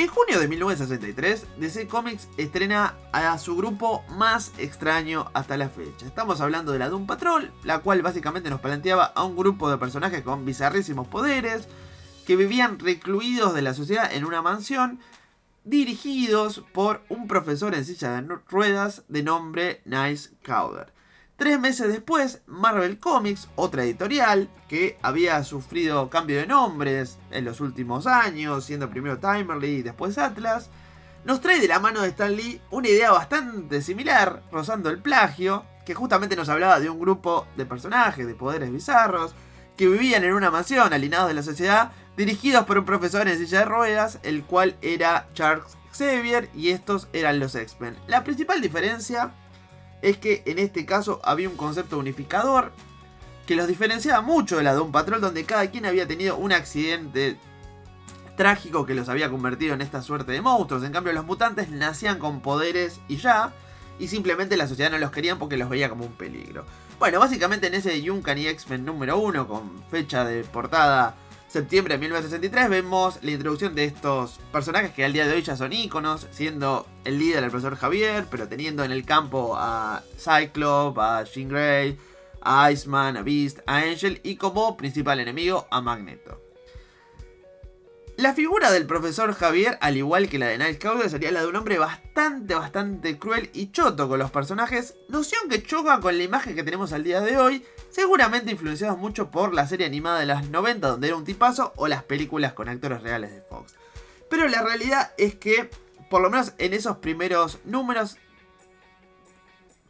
En junio de 1963, DC Comics estrena a su grupo más extraño hasta la fecha. Estamos hablando de la Doom Patrol, la cual básicamente nos planteaba a un grupo de personajes con bizarrísimos poderes, que vivían recluidos de la sociedad en una mansión, dirigidos por un profesor en silla de ruedas de nombre Niles Caulder. 3 meses después, Marvel Comics, otra editorial que había sufrido cambio de nombres en los últimos años, siendo primero Timely y después Atlas, nos trae de la mano de Stan Lee una idea bastante similar, rozando el plagio, que justamente nos hablaba de un grupo de personajes de poderes bizarros que vivían en una mansión alienados de la sociedad, dirigidos por un profesor en silla de ruedas, el cual era Charles Xavier, y estos eran los X-Men. La principal diferencia es que en este caso había un concepto unificador que los diferenciaba mucho de la Doom Patrol, donde cada quien había tenido un accidente trágico que los había convertido en esta suerte de monstruos. En cambio, los mutantes nacían con poderes y ya, y simplemente la sociedad no los querían porque los veía como un peligro. Bueno, básicamente en ese Uncanny X-Men número 1, con fecha de portada septiembre de 1963, vemos la introducción de estos personajes que al día de hoy ya son íconos, siendo el líder el profesor Javier, pero teniendo en el campo a Cyclops, a Jean Grey, a Iceman, a Beast, a Angel y como principal enemigo a Magneto. La figura del profesor Javier, al igual que la de Niles Caulder, sería la de un hombre bastante cruel y choto con los personajes, noción que choca con la imagen que tenemos al día de hoy, seguramente influenciados mucho por la serie animada de los 90 donde era un tipazo, o las películas con actores reales de Fox. Pero la realidad es que, por lo menos en esos primeros números,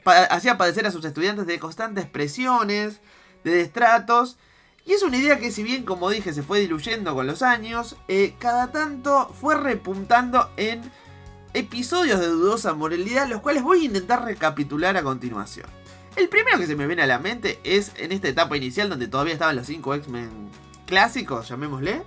hacía padecer a sus estudiantes de constantes presiones, de destratos. Y es una idea que, si bien, como dije, se fue diluyendo con los años, cada tanto fue repuntando en episodios de dudosa moralidad, los cuales voy a intentar recapitular a continuación. El primero que se me viene a la mente es en esta etapa inicial donde todavía estaban los 5 X-Men clásicos, llamémosle,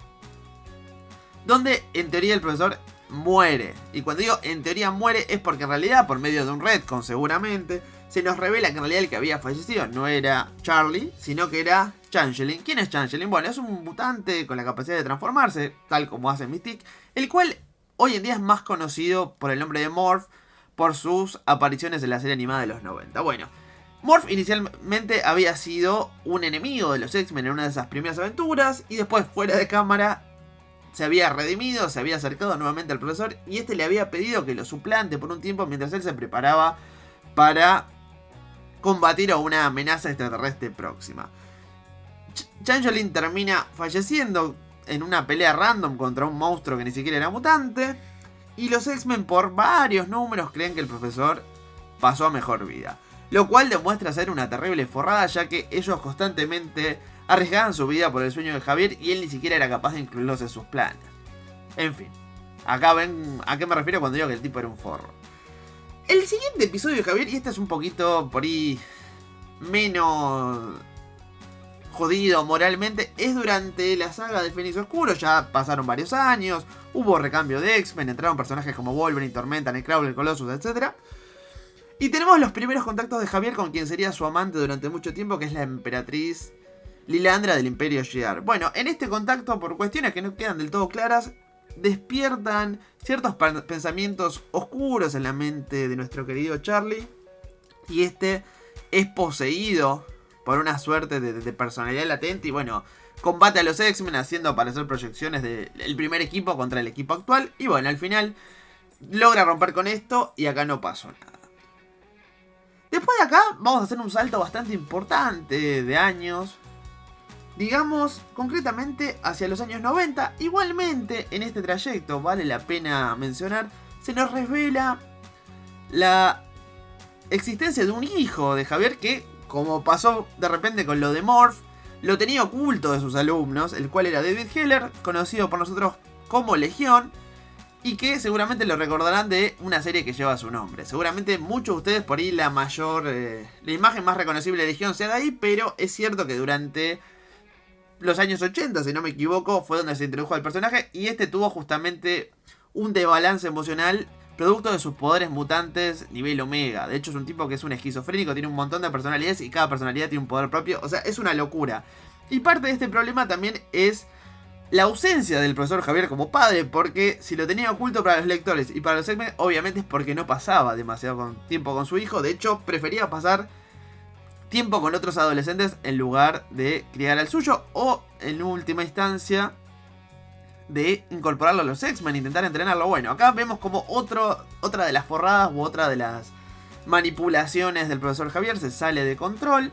donde en teoría el profesor muere. Y cuando digo en teoría muere es porque en realidad, por medio de un retcon seguramente, se nos revela que en realidad el que había fallecido no era Charlie, sino que era Changeling. ¿Quién es Changeling? Bueno, es un mutante con la capacidad de transformarse, tal como hace Mystique, el cual hoy en día es más conocido por el nombre de Morph, por sus apariciones en la serie animada de los 90. Bueno, Morph inicialmente había sido un enemigo de los X-Men en una de esas primeras aventuras, y después, fuera de cámara, se había redimido, se había acercado nuevamente al profesor, y este le había pedido que lo suplante por un tiempo mientras él se preparaba para combatir a una amenaza extraterrestre próxima. Changeling termina falleciendo en una pelea random contra un monstruo que ni siquiera era mutante, y los X-Men por varios números creen que el profesor pasó a mejor vida, lo cual demuestra ser una terrible forrada, ya que ellos constantemente arriesgaban su vida por el sueño de Javier y él ni siquiera era capaz de incluirlos en sus planes. En fin, acá ven a qué me refiero cuando digo que el tipo era un forro. El siguiente episodio de Javier, y este es un poquito por ahí menos jodido moralmente, es durante la saga del Fénix Oscuro. Ya pasaron varios años, hubo recambio de X-Men, entraron personajes como Wolverine, Tormenta, Nightcrawler, Colossus, etc. Y tenemos los primeros contactos de Javier con quien sería su amante durante mucho tiempo, que es la emperatriz Lilandra del Imperio Shi'ar. Bueno, en este contacto, por cuestiones que no quedan del todo claras, despiertan ciertos pensamientos oscuros en la mente de nuestro querido Charlie, y este es poseído por una suerte de personalidad latente y bueno, combate a los X-Men haciendo aparecer proyecciones del primer equipo contra el equipo actual, y bueno, al final logra romper con esto y acá no pasó nada. Después de acá vamos a hacer un salto bastante importante de años, digamos concretamente hacia los años 90. Igualmente en este trayecto, vale la pena mencionar, se nos revela la existencia de un hijo de Javier que, como pasó de repente con lo de Morph, lo tenía oculto de sus alumnos, el cual era David Heller, conocido por nosotros como Legión, y que seguramente lo recordarán de una serie que lleva su nombre. Seguramente muchos de ustedes por ahí la imagen más reconocible de Legión sea de ahí, pero es cierto que durante los años 80, si no me equivoco, fue donde se introdujo al personaje, y este tuvo justamente un desbalance emocional producto de sus poderes mutantes nivel Omega. De hecho es un tipo que es un esquizofrénico, tiene un montón de personalidades y cada personalidad tiene un poder propio, o sea, es una locura. Y parte de este problema también es la ausencia del profesor Javier como padre, porque si lo tenía oculto para los lectores y para los X-Men, obviamente es porque no pasaba demasiado tiempo con su hijo. De hecho, prefería pasar tiempo con otros adolescentes en lugar de criar al suyo, o en última instancia de incorporarlo a los X-Men, intentar entrenarlo. Bueno, acá vemos como otra de las forradas u otra de las manipulaciones del profesor Javier se sale de control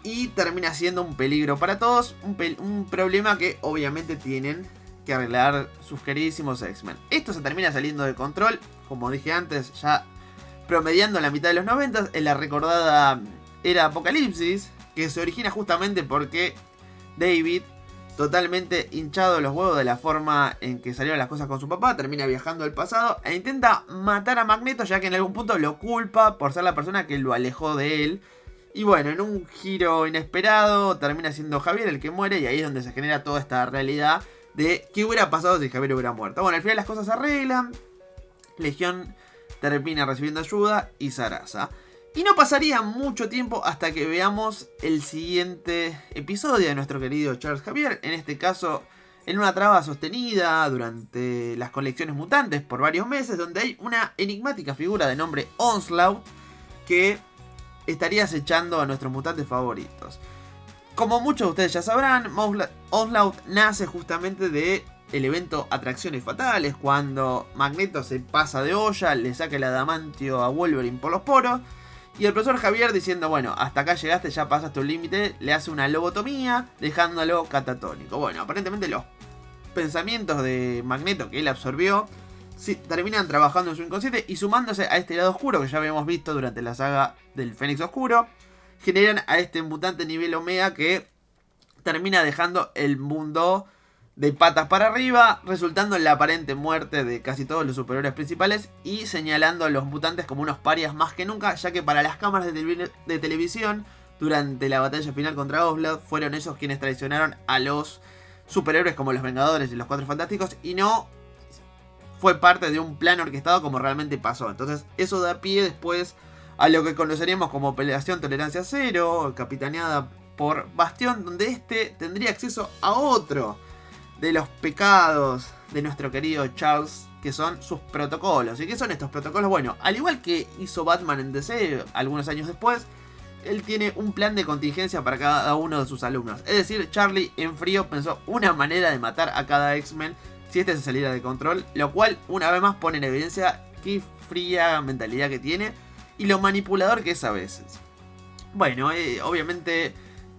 y termina siendo un peligro para todos, un problema que obviamente tienen que arreglar sus queridísimos X-Men. Esto se termina saliendo de control, como dije antes, ya promediando la mitad de los 90, en la recordada era Apocalipsis, que se origina justamente porque David, totalmente hinchado de los huevos de la forma en que salieron las cosas con su papá, termina viajando al pasado e intenta matar a Magneto, ya que en algún punto lo culpa por ser la persona que lo alejó de él. Y bueno, en un giro inesperado termina siendo Javier el que muere, y ahí es donde se genera toda esta realidad de qué hubiera pasado si Javier hubiera muerto. Bueno, al final las cosas se arreglan, Legión termina recibiendo ayuda y Sarasa. Y no pasaría mucho tiempo hasta que veamos el siguiente episodio de nuestro querido Charles Xavier. En este caso, en una traba sostenida durante las colecciones mutantes por varios meses, donde hay una enigmática figura de nombre Onslaught que estaría acechando a nuestros mutantes favoritos. Como muchos de ustedes ya sabrán, Onslaught nace justamente de el evento Atracciones Fatales, cuando Magneto se pasa de olla, le saca el adamantio a Wolverine por los poros, y el profesor Javier, diciendo, bueno, hasta acá llegaste, ya pasaste un límite, le hace una lobotomía, dejándolo catatónico. Bueno, aparentemente los pensamientos de Magneto que él absorbió terminan trabajando en su inconsciente y sumándose a este lado oscuro que ya habíamos visto durante la saga del Fénix Oscuro, generan a este mutante nivel Omega que termina dejando el mundo de patas para arriba, resultando en la aparente muerte de casi todos los superhéroes principales y señalando a los mutantes como unos parias más que nunca, ya que para las cámaras de televisión, durante la batalla final contra Onslaught, fueron ellos quienes traicionaron a los superhéroes como los Vengadores y los Cuatro Fantásticos, y no fue parte de un plan orquestado como realmente pasó. Entonces eso da pie después a lo que conoceríamos como Operación Tolerancia Cero, capitaneada por Bastión, donde este tendría acceso a otro de los pecados de nuestro querido Charles, que son sus protocolos. ¿Y qué son estos protocolos? Bueno, al igual que hizo Batman en DC algunos años después, él tiene un plan de contingencia para cada uno de sus alumnos. Es decir, Charlie en frío pensó una manera de matar a cada X-Men si este se saliera de control, lo cual una vez más pone en evidencia qué fría mentalidad que tiene y lo manipulador que es a veces. Bueno, obviamente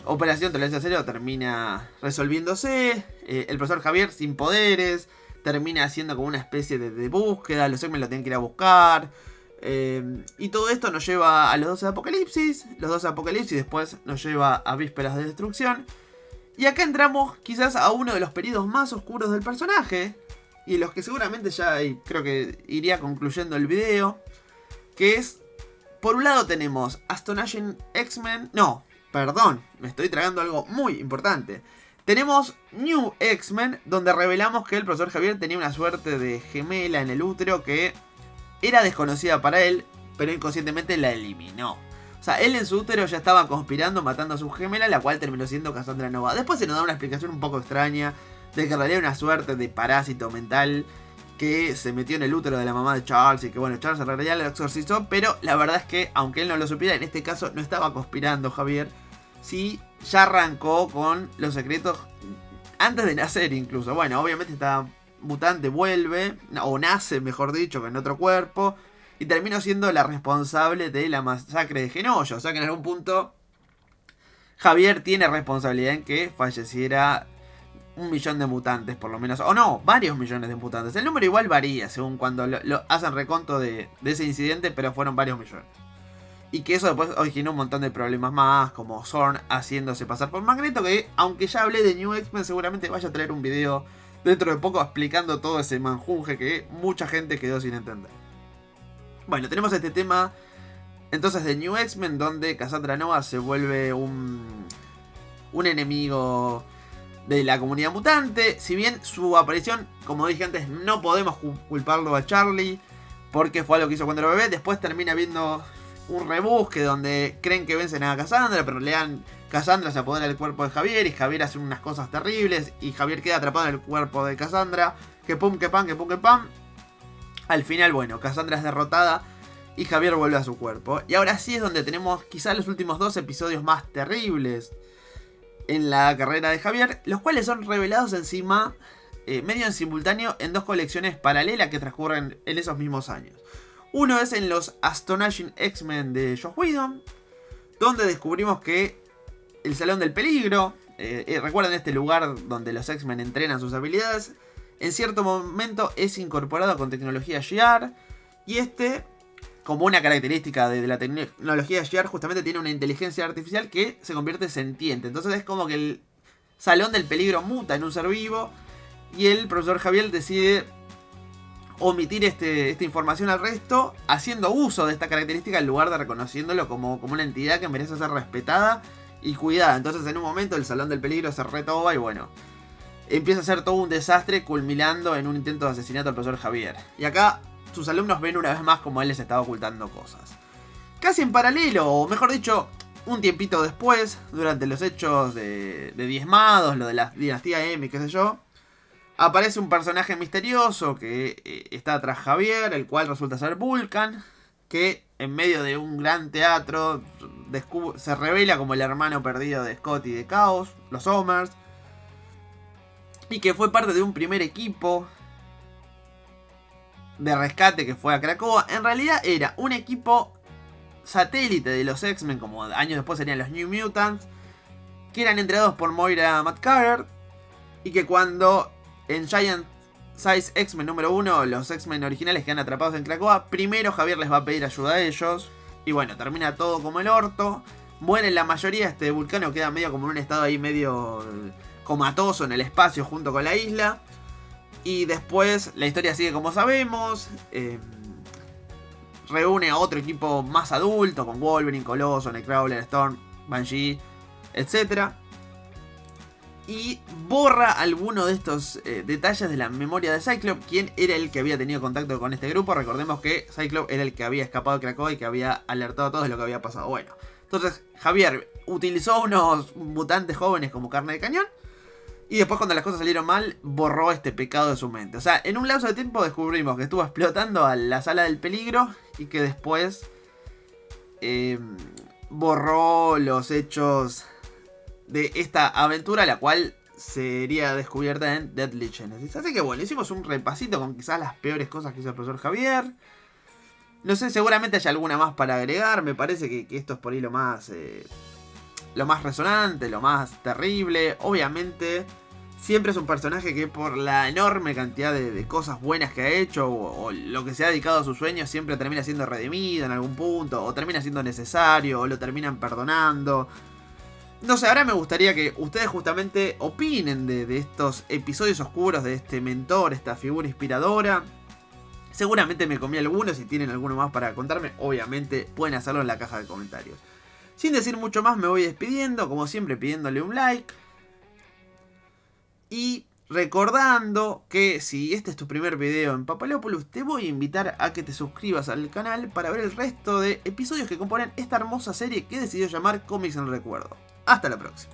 Operación Tolerancia Cero termina resolviéndose. El profesor Javier, sin poderes, termina haciendo como una especie de búsqueda. Los X-Men lo tienen que ir a buscar. Y todo esto nos lleva a los 12 de Apocalipsis. Los 12 de Apocalipsis después nos lleva a Vísperas de Destrucción. Y acá entramos quizás a uno de los periodos más oscuros del personaje, y los que seguramente ya creo que iría concluyendo el video, que es, por un lado tenemos Astonishing X-Men, no, perdón, me estoy tragando algo muy importante. Tenemos New X-Men, donde revelamos que el profesor Javier tenía una suerte de gemela en el útero que era desconocida para él, pero inconscientemente la eliminó. O sea, él en su útero ya estaba conspirando, matando a su gemela, la cual terminó siendo Cassandra Nova. Después se nos da una explicación un poco extraña de que en realidad era una suerte de parásito mental que se metió en el útero de la mamá de Charles y que bueno, Charles en realidad lo exorcizó, pero la verdad es que, aunque él no lo supiera, en este caso no estaba conspirando Javier, sí ya arrancó con los secretos antes de nacer incluso. Bueno, obviamente esta mutante vuelve, o nace mejor dicho, en otro cuerpo, y terminó siendo la responsable de la masacre de Genosha. O sea que en algún punto Javier tiene responsabilidad en que falleciera 1 millón de mutantes por lo menos. O no, varios millones de mutantes. El número igual varía según cuando lo hacen reconto de ese incidente, pero fueron varios millones. Y que eso después originó un montón de problemas más, como Zorn haciéndose pasar por Magneto, que aunque ya hablé de New X-Men, seguramente vaya a traer un video dentro de poco explicando todo ese manjunje que mucha gente quedó sin entender. Bueno, tenemos este tema entonces de New X-Men, donde Cassandra Nova se vuelve un enemigo de la comunidad mutante. Si bien su aparición, como dije antes, no podemos culparlo a Charlie, porque fue algo que hizo cuando era bebé. Después termina viendo un rebusque donde creen que vencen a Cassandra, pero en realidad Cassandra se apodera del cuerpo de Javier y Javier hace unas cosas terribles y Javier queda atrapado en el cuerpo de Cassandra. Que pum, que pam, que pum, que pam. Al final, bueno, Cassandra es derrotada y Javier vuelve a su cuerpo. Y ahora sí es donde tenemos quizás los últimos 2 episodios más terribles en la carrera de Javier, los cuales son revelados encima, medio en simultáneo, en 2 colecciones paralelas que transcurren en esos mismos años. Uno es en los Astonishing X-Men de Joss Whedon, donde descubrimos que el Salón del Peligro, recuerden este lugar donde los X-Men entrenan sus habilidades, en cierto momento es incorporado con tecnología Shi'ar, y como una característica de la tecnología Shi'ar, justamente tiene una inteligencia artificial que se convierte sentiente. Entonces es como que el Salón del Peligro muta en un ser vivo y el profesor Javier decide omitir esta información al resto, haciendo uso de esta característica en lugar de reconociéndolo como una entidad que merece ser respetada y cuidada. Entonces en un momento el Salón del Peligro se retoba y bueno, empieza a ser todo un desastre, culminando en un intento de asesinato al profesor Javier. Y acá sus alumnos ven una vez más como él les estaba ocultando cosas. Casi en paralelo, o mejor dicho, un tiempito después, durante los hechos de Diezmados, lo de la dinastía M, qué sé yo, aparece un personaje misterioso que está tras Javier, el cual resulta ser Vulcan, que en medio de un gran teatro se revela como el hermano perdido de Scott y de Chaos, los Homers, y que fue parte de un primer equipo de rescate que fue a Krakoa. En realidad era un equipo satélite de los X-Men, como años después serían los New Mutants, que eran entrenados por Moira McCarter, y que cuando en Giant Size X-Men número 1, los X-Men originales quedan atrapados en Krakoa, primero Javier les va a pedir ayuda a ellos, y bueno, termina todo como el orto. Mueren la mayoría, Vulcano queda medio como en un estado ahí medio comatoso en el espacio junto con la isla. Y después la historia sigue como sabemos. Reúne a otro equipo más adulto, con Wolverine, Coloso, Nightcrawler, Storm, Banshee, etc. Y borra alguno de estos detalles de la memoria de Cyclops, quien era el que había tenido contacto con este grupo. Recordemos que Cyclops era el que había escapado de Krakoa y que había alertado a todos de lo que había pasado. Bueno, entonces Javier utilizó a unos mutantes jóvenes como carne de cañón. Y después, cuando las cosas salieron mal, borró este pecado de su mente. O sea, en un lapso de tiempo descubrimos que estuvo explotando a la Sala del Peligro y que después borró los hechos de esta aventura, la cual sería descubierta en Deadly Genesis. Así que bueno, hicimos un repasito con quizás las peores cosas que hizo el profesor Javier. No sé, seguramente hay alguna más para agregar. Me parece que esto es por ahí lo más resonante, lo más terrible. Obviamente siempre es un personaje que por la enorme cantidad de cosas buenas que ha hecho o lo que se ha dedicado a sus sueños, siempre termina siendo redimido en algún punto, o termina siendo necesario, o lo terminan perdonando. No sé, ahora me gustaría que ustedes justamente opinen de estos episodios oscuros de este mentor, esta figura inspiradora. Seguramente me comí algunos. Si tienen alguno más para contarme, obviamente pueden hacerlo en la caja de comentarios. Sin decir mucho más, me voy despidiendo, como siempre pidiéndole un like. Y recordando que si este es tu primer video en Papalópolis, te voy a invitar a que te suscribas al canal para ver el resto de episodios que componen esta hermosa serie que decidió llamar Cómics en Recuerdo. Hasta la próxima.